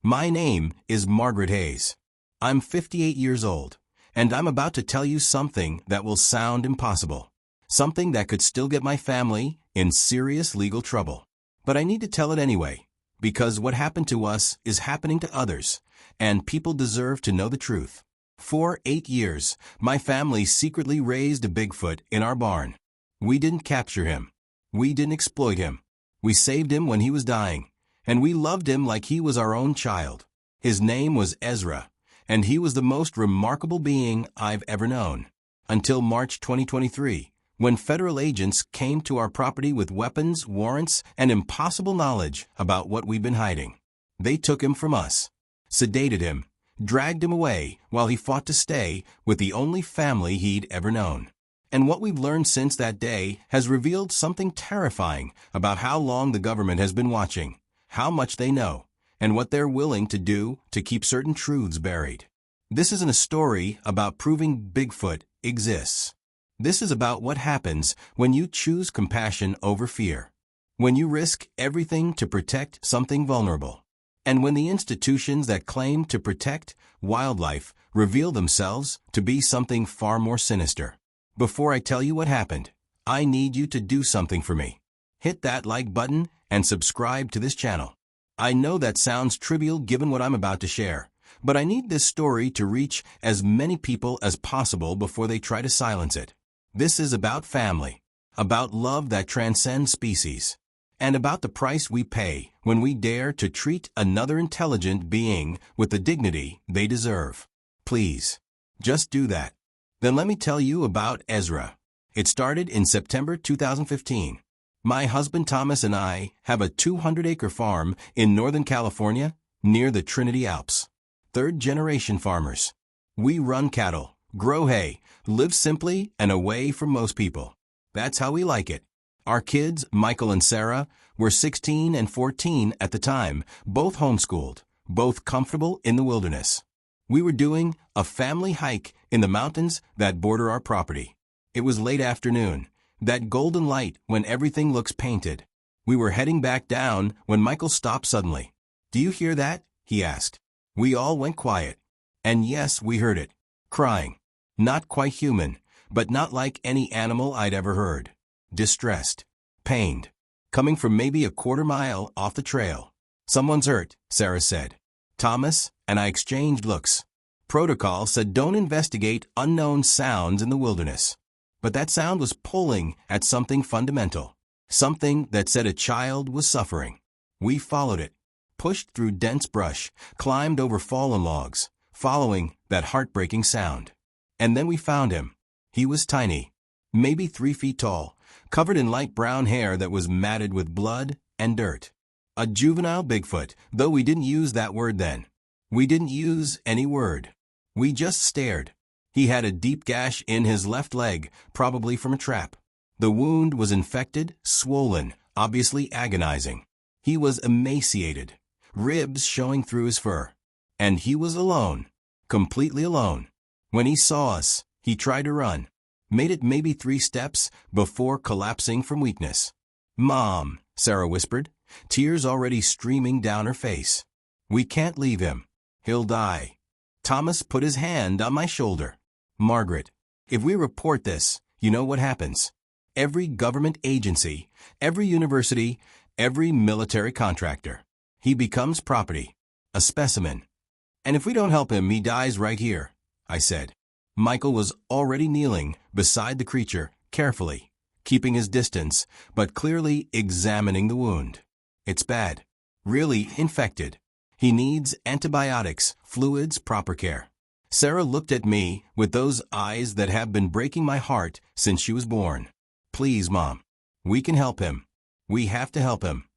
My name is Margaret Hayes. I'm 58 years old, and I'm about to tell you something that will sound impossible. Something that could still get my family in serious legal trouble. But I need to tell it anyway, because what happened to us is happening to others, and people deserve to know the truth. For 8 years, my family secretly raised a Bigfoot in our barn. We didn't capture him. We didn't exploit him. We saved him when he was dying, and we loved him like he was our own child. His name was Ezra, and he was the most remarkable being I've ever known. Until March 2023, when federal agents came to our property with weapons, warrants, and impossible knowledge about what we've been hiding. They took him from us, sedated him, dragged him away while he fought to stay with the only family he'd ever known. And what we've learned since that day has revealed something terrifying about how long the government has been watching, how much they know, and what they're willing to do to keep certain truths buried. This isn't a story about proving Bigfoot exists. This is about what happens when you choose compassion over fear, when you risk everything to protect something vulnerable, and when the institutions that claim to protect wildlife reveal themselves to be something far more sinister. Before I tell you what happened, I need you to do something for me. Hit that like button and subscribe to this channel. I know that sounds trivial given what I'm about to share, but I need this story to reach as many people as possible before they try to silence it. This is about family, about love that transcends species, and about the price we pay when we dare to treat another intelligent being with the dignity they deserve. Please, just do that. Then let me tell you about Ezra. It started in September 2015. My husband Thomas and I have a 200-acre farm in Northern California near the Trinity Alps. Third-generation farmers. We run cattle, grow hay, live simply and away from most people. That's how we like it. Our kids, Michael and Sarah, were 16 and 14 at the time, both homeschooled, both comfortable in the wilderness. We were doing a family hike in the mountains that border our property. It was late afternoon, that golden light when everything looks painted. We were heading back down when Michael stopped suddenly. "Do you hear that?" he asked. We all went quiet. And yes, we heard it. Crying. Not quite human, but not like any animal I'd ever heard. Distressed. Pained. Coming from maybe a quarter mile off the trail. "Someone's hurt," Sarah said. Thomas and I exchanged looks. Protocol said don't investigate unknown sounds in the wilderness. But that sound was pulling at something fundamental. Something that said a child was suffering. We followed it. Pushed through dense brush, climbed over fallen logs, following that heartbreaking sound. And then we found him. He was tiny, maybe 3 feet tall, covered in light brown hair that was matted with blood and dirt. A juvenile Bigfoot, though we didn't use that word then. We didn't use any word. We just stared. He had a deep gash in his left leg, probably from a trap. The wound was infected, swollen, obviously agonizing. He was emaciated, ribs showing through his fur. And he was alone, completely alone. When he saw us, he tried to run. Made it maybe 3 steps before collapsing from weakness. "Mom," Sarah whispered, tears already streaming down her face. "We can't leave him. He'll die." Thomas put his hand on my shoulder. "Margaret, if we report this, you know what happens. Every government agency, every university, every military contractor. He becomes property, a specimen. And if we don't help him, he dies right here," I said. Michael was already kneeling beside the creature, carefully, keeping his distance, but clearly examining the wound. "It's bad. Really infected. He needs antibiotics, fluids, proper care." Sarah looked at me with those eyes that have been breaking my heart since she was born. "Please, Mom. We can help him. We have to help him."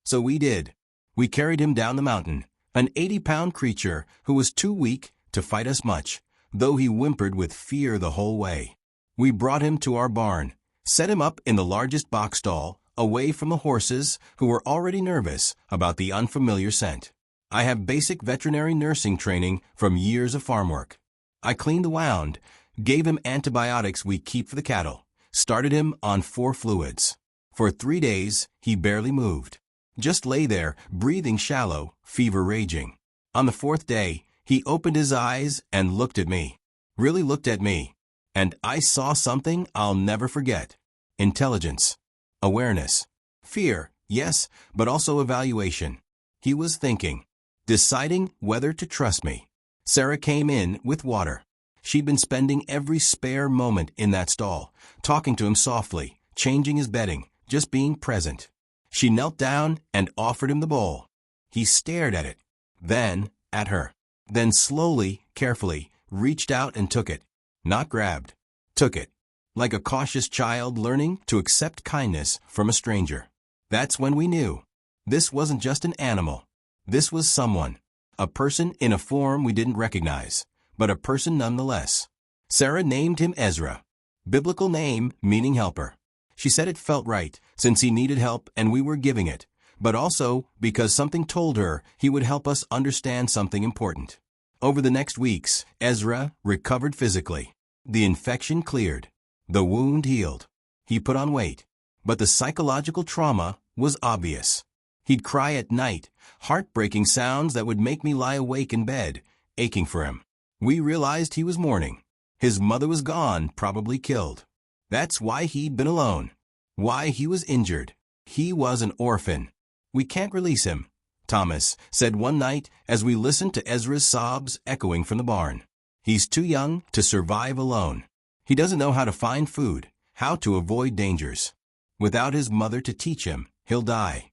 So we did. We carried him down the mountain, an 80-pound creature who was too weak to fight us much, though he whimpered with fear the whole way. We brought him to our barn, set him up in the largest box stall, away from the horses who were already nervous about the unfamiliar scent. I have basic veterinary nursing training from years of farm work. I cleaned the wound, gave him antibiotics we keep for the cattle, started him on 4 fluids. For 3 days, he barely moved. Just lay there, breathing shallow, fever raging. On the fourth day, he opened his eyes and looked at me. Really looked at me. And I saw something I'll never forget. Intelligence. Awareness. Fear, yes, but also evaluation. He was thinking. Deciding whether to trust me. Sarah came in with water. She'd been spending every spare moment in that stall, talking to him softly, changing his bedding, just being present. She knelt down and offered him the bowl. He stared at it, then at her. Then slowly, carefully, reached out and took it. Not grabbed. Took it. Like a cautious child learning to accept kindness from a stranger. That's when we knew. This wasn't just an animal. This was someone. A person in a form we didn't recognize, but a person nonetheless. Sarah named him Ezra. Biblical name meaning helper. She said it felt right, since he needed help and we were giving it, but also because something told her he would help us understand something important. Over the next weeks, Ezra recovered physically. The infection cleared. The wound healed. He put on weight. But the psychological trauma was obvious. He'd cry at night, heartbreaking sounds that would make me lie awake in bed, aching for him. We realized he was mourning. His mother was gone, probably killed. That's why he'd been alone. Why he was injured. He was an orphan. We can't release him, Thomas said one night as we listened to Ezra's sobs echoing from the barn. He's too young to survive alone. He doesn't know how to find food, how to avoid dangers. Without his mother to teach him, he'll die.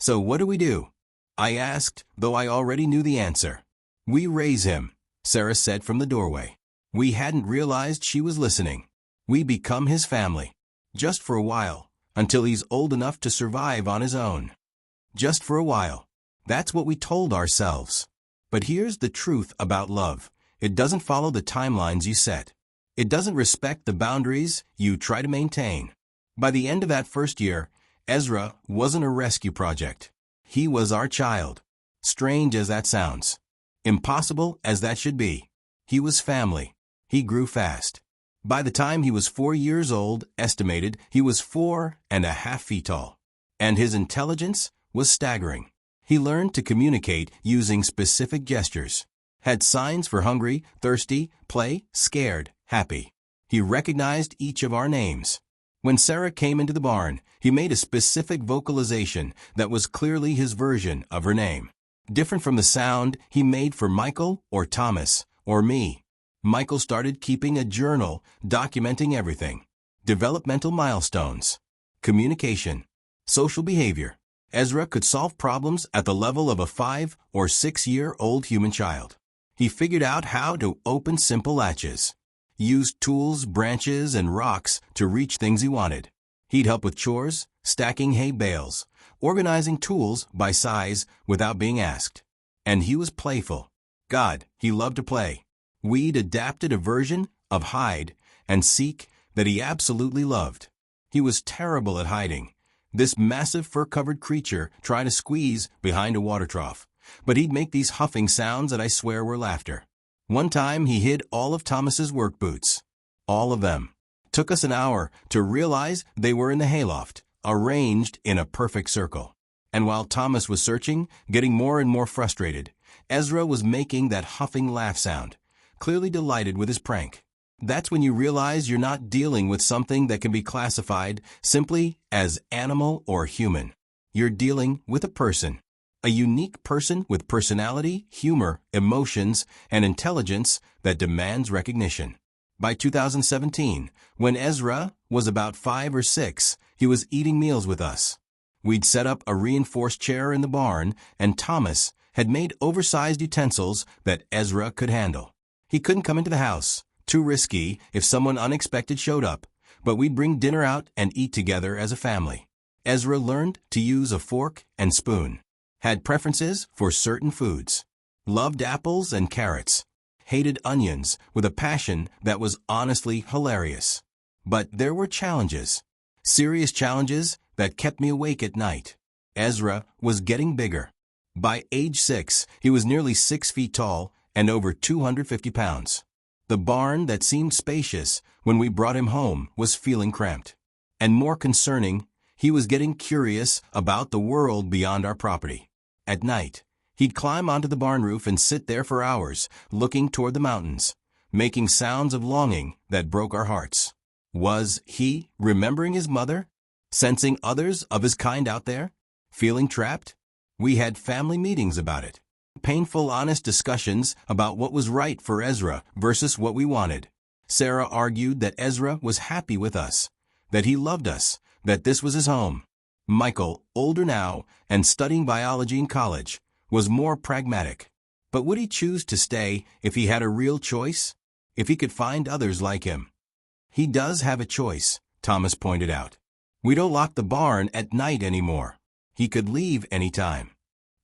So what do? I asked, though I already knew the answer. We raise him, Sarah said from the doorway. We hadn't realized she was listening. We become his family. Just for a while, until he's old enough to survive on his own. Just for a while. That's what we told ourselves. But here's the truth about love. It doesn't follow the timelines you set. It doesn't respect the boundaries you try to maintain. By the end of that first year, Ezra wasn't a rescue project. He was our child. Strange as that sounds. Impossible as that should be. He was family. He grew fast. By the time he was 4 years old, estimated, he was 4.5 feet tall. And his intelligence was staggering. He learned to communicate using specific gestures. Had signs for hungry, thirsty, play, scared, happy. He recognized each of our names. When Sarah came into the barn, he made a specific vocalization that was clearly his version of her name. Different from the sound he made for Michael or Thomas or me. Michael started keeping a journal documenting everything. Developmental milestones. Communication. Social behavior. Ezra could solve problems at the level of a 5 or 6 year old human child. He figured out how to open simple latches. Used tools, branches, and rocks to reach things he wanted. He'd help with chores, stacking hay bales, organizing tools by size without being asked. And he was playful. God, he loved to play. We'd adapted a version of hide and seek that he absolutely loved. He was terrible at hiding. This massive fur-covered creature tried to squeeze behind a water trough, but he'd make these huffing sounds that I swear were laughter. One time he hid all of Thomas's work boots. All of them. Took us an hour to realize they were in the hayloft, arranged in a perfect circle. And while Thomas was searching, getting more and more frustrated, Ezra was making that huffing laugh sound, clearly delighted with his prank. That's when you realize you're not dealing with something that can be classified simply as animal or human. You're dealing with a person. A unique person with personality, humor, emotions, and intelligence that demands recognition. By 2017, when Ezra was about 5 or 6, he was eating meals with us. We'd set up a reinforced chair in the barn, and Thomas had made oversized utensils that Ezra could handle. He couldn't come into the house. Too risky if someone unexpected showed up, but we'd bring dinner out and eat together as a family. Ezra learned to use a fork and spoon. Had preferences for certain foods. Loved apples and carrots. Hated onions with a passion that was honestly hilarious. But there were challenges. Serious challenges that kept me awake at night. Ezra was getting bigger. By age 6, he was nearly 6 feet tall and over 250 pounds. The barn that seemed spacious when we brought him home was feeling cramped. And more concerning, he was getting curious about the world beyond our property. At night, He'd climb onto the barn roof and sit there for hours, looking toward the mountains, making sounds of longing that broke our hearts. Was he remembering his mother? Sensing others of his kind out there? Feeling trapped? We had family meetings about it. Painful, honest discussions about what was right for Ezra versus what we wanted. Sarah argued that Ezra was happy with us, that he loved us, that this was his home. Michael, older now and studying biology in college, was more pragmatic. But would he choose to stay if he had a real choice? If he could find others like him? He does have a choice, Thomas pointed out. We don't lock the barn at night anymore. He could leave anytime.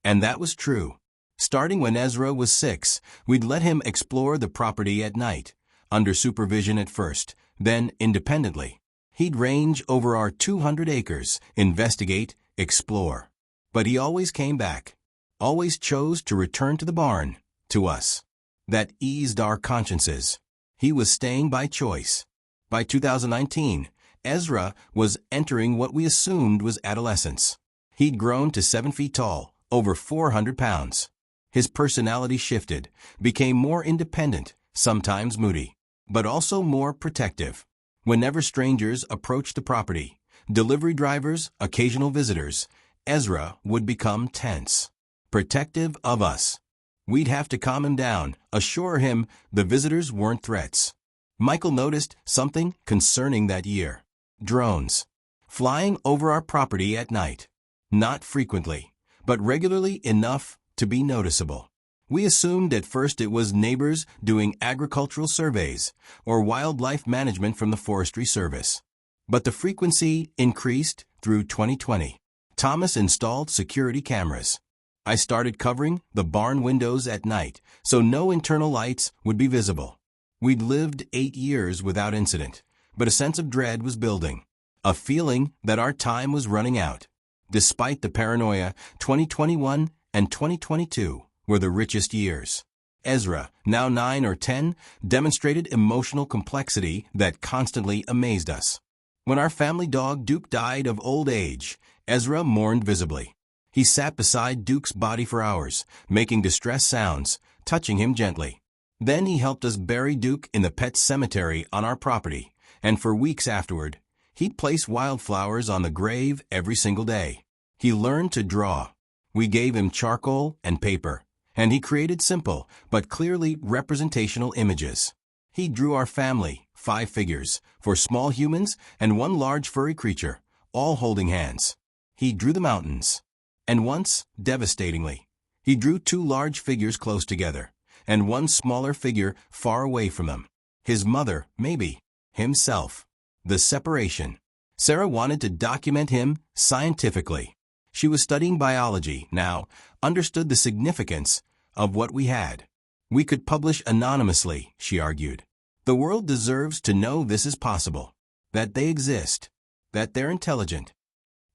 And that was true. Starting when Ezra was 6, we'd let him explore the property at night, under supervision at first, then independently. He'd range over our 200 acres, investigate, explore. But he always came back, always chose to return to the barn, to us. That eased our consciences. He was staying by choice. By 2019, Ezra was entering what we assumed was adolescence. He'd grown to 7 feet tall, over 400 pounds. His personality shifted, became more independent, sometimes moody, but also more protective. Whenever strangers approached the property, delivery drivers, occasional visitors, Ezra would become tense, protective of us. We'd have to calm him down, assure him the visitors weren't threats. Michael noticed something concerning that year. Drones. Flying over our property at night. Not frequently, but regularly enough to be noticeable. We assumed at first it was neighbors doing agricultural surveys or wildlife management from the Forestry Service. But the frequency increased through 2020. Thomas installed security cameras. I started covering the barn windows at night so no internal lights would be visible. We'd lived 8 years without incident, but a sense of dread was building, a feeling that our time was running out. Despite the paranoia, 2021 and 2022 were the richest years. Ezra, now 9 or 10, demonstrated emotional complexity that constantly amazed us. When our family dog Duke died of old age, Ezra mourned visibly. He sat beside Duke's body for hours, making distress sounds, touching him gently. Then he helped us bury Duke in the pet cemetery on our property, and for weeks afterward, he'd place wildflowers on the grave every single day. He learned to draw. We gave him charcoal and paper, and he created simple but clearly representational images. He drew our family, 5 figures, for small humans and 1 large furry creature, all holding hands. He drew the mountains. And once, devastatingly, he drew 2 large figures close together, and 1 smaller figure far away from them. His mother, maybe. Himself. The separation. Sarah wanted to document him scientifically. She was studying biology now, understood the significance of what we had. We could publish anonymously, she argued. The world deserves to know this is possible, that they exist, that they're intelligent.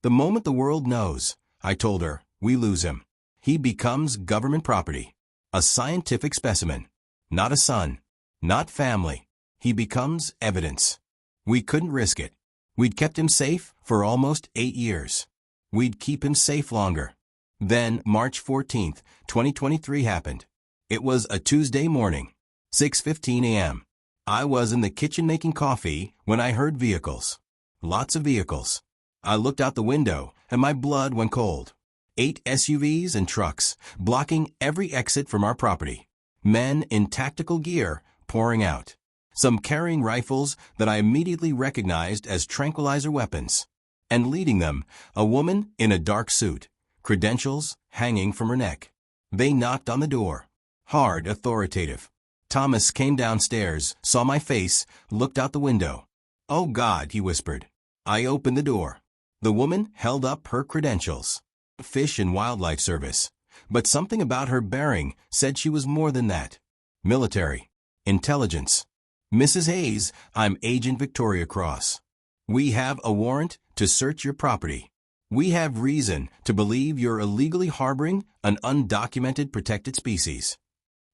The moment the world knows, I told her, we lose him. He becomes government property, a scientific specimen, not a son, not family. He becomes evidence. We couldn't risk it. We'd kept him safe for almost 8 years. We'd keep him safe longer. Then, March 14th, 2023 happened. It was a Tuesday morning, 6:15 a.m. I was in the kitchen making coffee when I heard vehicles. Lots of vehicles. I looked out the window and my blood went cold. 8 SUVs and trucks, blocking every exit from our property. Men in tactical gear pouring out. Some carrying rifles that I immediately recognized as tranquilizer weapons. And leading them, a woman in a dark suit, credentials hanging from her neck. They knocked on the door. Hard, authoritative. Thomas came downstairs, saw my face, looked out the window. "Oh God," he whispered. I opened the door. The woman held up her credentials. Fish and Wildlife Service. But something about her bearing said she was more than that. Military. Intelligence. "Mrs. Hayes, I'm Agent Victoria Cross. We have a warrant to search your property. We have reason to believe you're illegally harboring an undocumented protected species."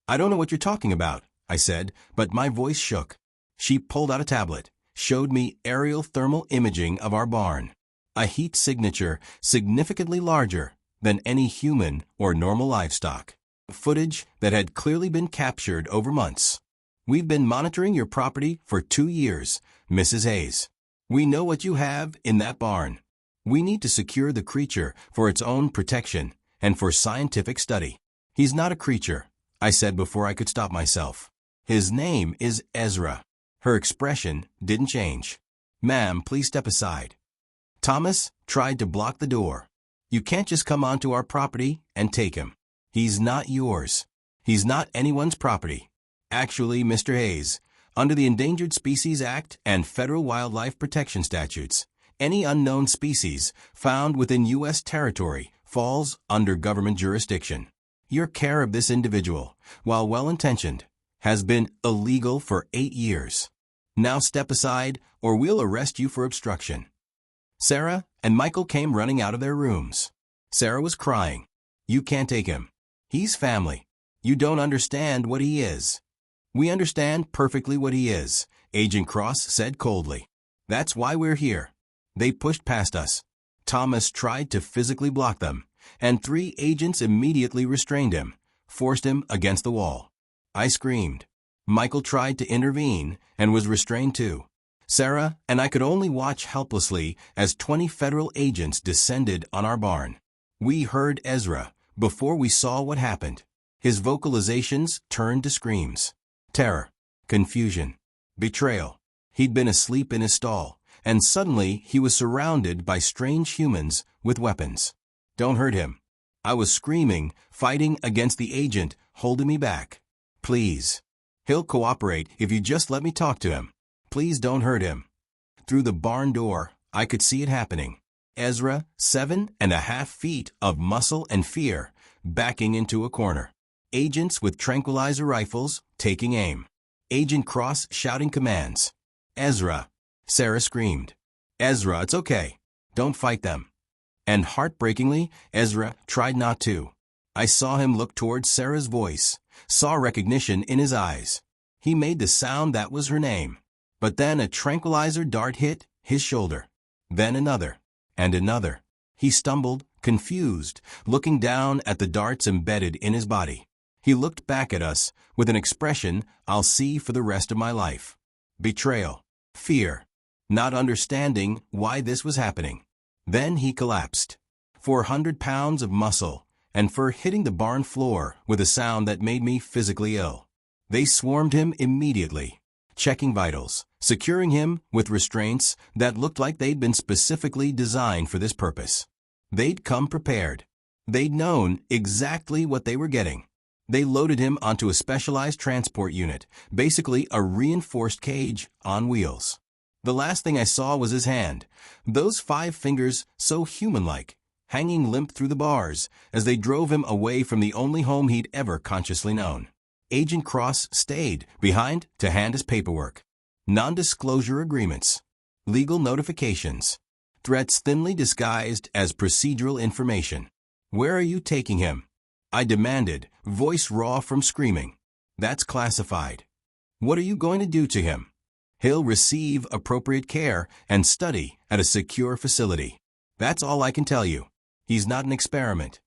"I don't know what you're talking about," I said, but my voice shook. She pulled out a tablet, showed me aerial thermal imaging of our barn. A heat signature significantly larger, than any human or normal livestock. Footage that had clearly been captured over months. We've been monitoring your property for 2 years, Mrs. Hayes. We know what you have in that barn. We need to secure the creature for its own protection and for scientific study. He's not a creature, I said before I could stop myself. His name is Ezra. Her expression didn't change. Ma'am, please step aside. Thomas tried to block the door. You can't just come onto our property and take him. He's not yours. He's not anyone's property. Actually, Mr. Hayes, under the Endangered Species Act and federal wildlife protection statutes, any unknown species found within U.S. territory falls under government jurisdiction. Your care of this individual, while well-intentioned, has been illegal for 8 years. Now step aside or we'll arrest you for obstruction. Sarah and Michael came running out of their rooms. Sarah was crying. You can't take him. He's family. You don't understand what he is. We understand perfectly what he is, Agent Cross said coldly. That's why we're here. They pushed past us. Thomas tried to physically block them, and 3 agents immediately restrained him, forced him against the wall. I screamed. Michael tried to intervene and was restrained too. Sarah and I could only watch helplessly as 20 federal agents descended on our barn. We heard Ezra before we saw what happened. His vocalizations turned to screams. Terror, confusion, betrayal. He'd been asleep in his stall, and suddenly he was surrounded by strange humans with weapons. Don't hurt him. I was screaming, fighting against the agent holding me back. Please. He'll cooperate if you just let me talk to him. Please don't hurt him. Through the barn door, I could see it happening. Ezra, 7.5 feet of muscle and fear, backing into a corner. Agents with tranquilizer rifles taking aim. Agent Cross shouting commands. Ezra. Sarah screamed. Ezra, it's okay. Don't fight them. And heartbreakingly, Ezra tried not to. I saw him look towards Sarah's voice, saw recognition in his eyes. He made the sound that was her name. But then a tranquilizer dart hit his shoulder. Then another. And another. He stumbled, confused, looking down at the darts embedded in his body. He looked back at us with an expression I'll see for the rest of my life. Betrayal. Fear. Not understanding why this was happening. Then he collapsed. 400 pounds of muscle, and for hitting the barn floor with a sound that made me physically ill. They swarmed him immediately, checking vitals, securing him with restraints that looked like they'd been specifically designed for this purpose. They'd come prepared. They'd known exactly what they were getting. They loaded him onto a specialized transport unit, basically a reinforced cage on wheels. The last thing I saw was his hand, those 5 fingers so human-like, hanging limp through the bars as they drove him away from the only home he'd ever consciously known. Agent Cross stayed behind to hand his paperwork. Non-disclosure agreements, legal notifications, threats thinly disguised as procedural information. Where are you taking him? I demanded, voice raw from screaming. That's classified. What are you going to do to him? He'll receive appropriate care and study at a secure facility. That's all I can tell you. He's not an experiment.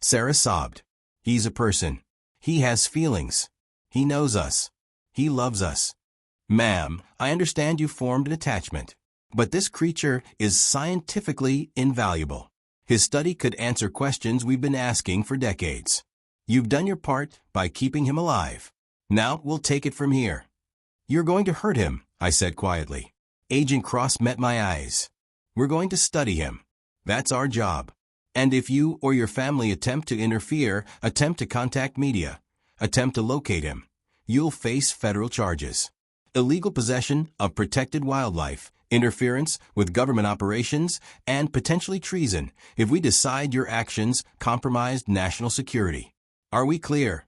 Sarah sobbed. He's a person. He has feelings. He knows us. He loves us. Ma'am, I understand you formed an attachment, but this creature is scientifically invaluable. His study could answer questions we've been asking for decades. You've done your part by keeping him alive. Now we'll take it from here. You're going to hurt him, I said quietly. Agent Cross met my eyes. We're going to study him. That's our job. And if you or your family attempt to interfere, attempt to contact media, attempt to locate him, you'll face federal charges. Illegal possession of protected wildlife, interference with government operations, and potentially treason if we decide your actions compromised national security. Are we clear?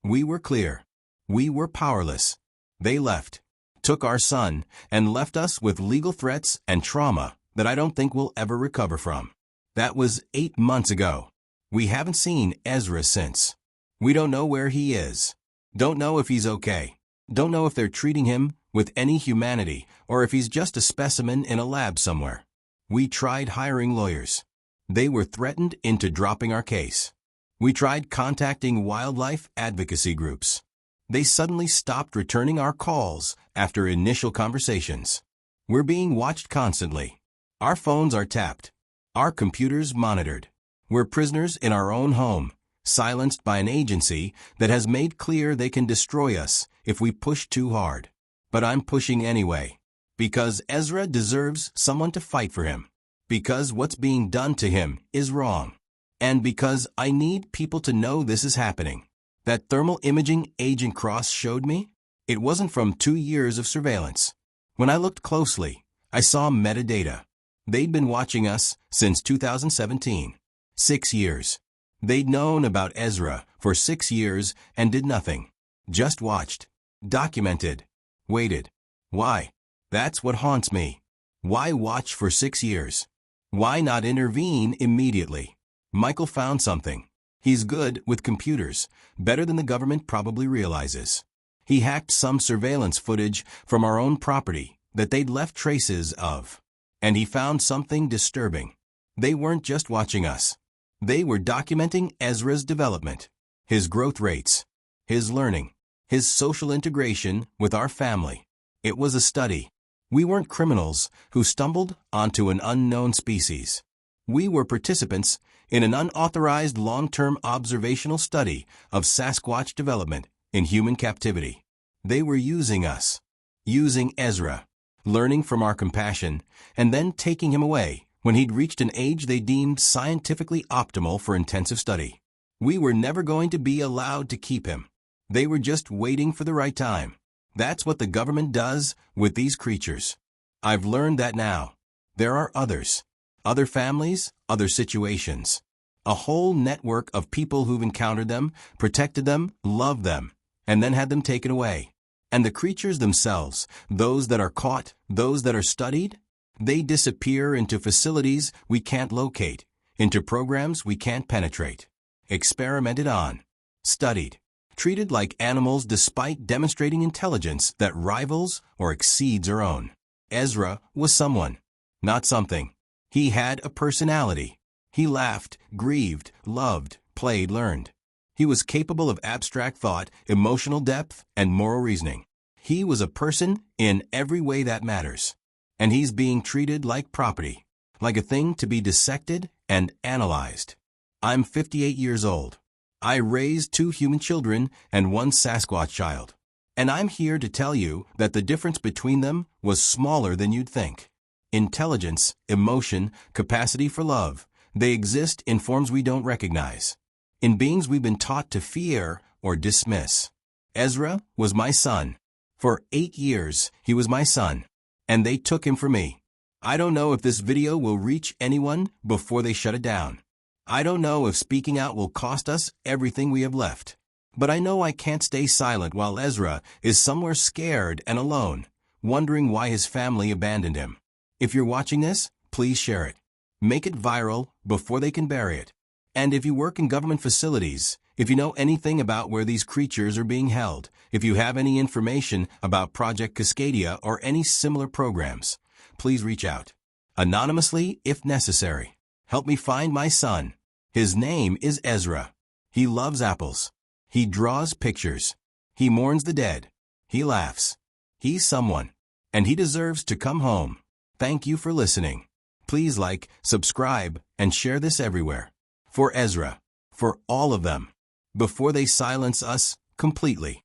We were clear. We were powerless. They left, took our son, and left us with legal threats and trauma that I don't think we'll ever recover from. That was 8 months ago. We haven't seen Ezra since. We don't know where he is. Don't know if he's okay. Don't know if they're treating him with any humanity or if he's just a specimen in a lab somewhere. We tried hiring lawyers. They were threatened into dropping our case. We tried contacting wildlife advocacy groups. They suddenly stopped returning our calls after initial conversations. We're being watched constantly. Our phones are tapped. Our computers monitored. We're prisoners in our own home, silenced by an agency that has made clear they can destroy us if we push too hard. But I'm pushing anyway. Because Ezra deserves someone to fight for him. Because what's being done to him is wrong. And because I need people to know this is happening. That thermal imaging Agent Cross showed me, it wasn't from 2 years of surveillance. When I looked closely, I saw metadata. They'd been watching us since 2017. 6 years. They'd known about Ezra for 6 years and did nothing. Just watched. Documented. Waited. Why? That's what haunts me. Why watch for 6 years? Why not intervene immediately? Michael found something. He's good with computers, better than the government probably realizes. He hacked some surveillance footage from our own property that they'd left traces of. And he found something disturbing. They weren't just watching us. They were documenting Ezra's development, his growth rates, his learning, his social integration with our family. It was a study. We weren't criminals who stumbled onto an unknown species. We were participants in an unauthorized long-term observational study of Sasquatch development in human captivity. They were using us, using Ezra, learning from our compassion, and then taking him away when he'd reached an age they deemed scientifically optimal for intensive study. We were never going to be allowed to keep him. They were just waiting for the right time. That's what the government does with these creatures. I've learned that now. There are others. Other families, other situations. A whole network of people who've encountered them, protected them, loved them, and then had them taken away. And the creatures themselves, those that are caught, those that are studied, they disappear into facilities we can't locate, into programs we can't penetrate. Experimented on. Studied. Treated like animals despite demonstrating intelligence that rivals or exceeds our own. Ezra was someone, not something. He had a personality. He laughed, grieved, loved, played, learned. He was capable of abstract thought, emotional depth, and moral reasoning. He was a person in every way that matters. And he's being treated like property, like a thing to be dissected and analyzed. I'm 58 years old. I raised 2 human children and 1 Sasquatch child. And I'm here to tell you that the difference between them was smaller than you'd think. Intelligence, emotion, capacity for love, they exist in forms we don't recognize. In beings we've been taught to fear or dismiss. Ezra was my son. For 8 years, he was my son. And they took him from me. I don't know if this video will reach anyone before they shut it down. I don't know if speaking out will cost us everything we have left. But I know I can't stay silent while Ezra is somewhere scared and alone, wondering why his family abandoned him. If you're watching this, please share it. Make it viral before they can bury it. And if you work in government facilities, if you know anything about where these creatures are being held, if you have any information about Project Cascadia or any similar programs, please reach out. Anonymously, if necessary. Help me find my son. His name is Ezra. He loves apples. He draws pictures. He mourns the dead. He laughs. He's someone. And he deserves to come home. Thank you for listening. Please like, subscribe, and share this everywhere. For Ezra. For all of them. Before they silence us completely.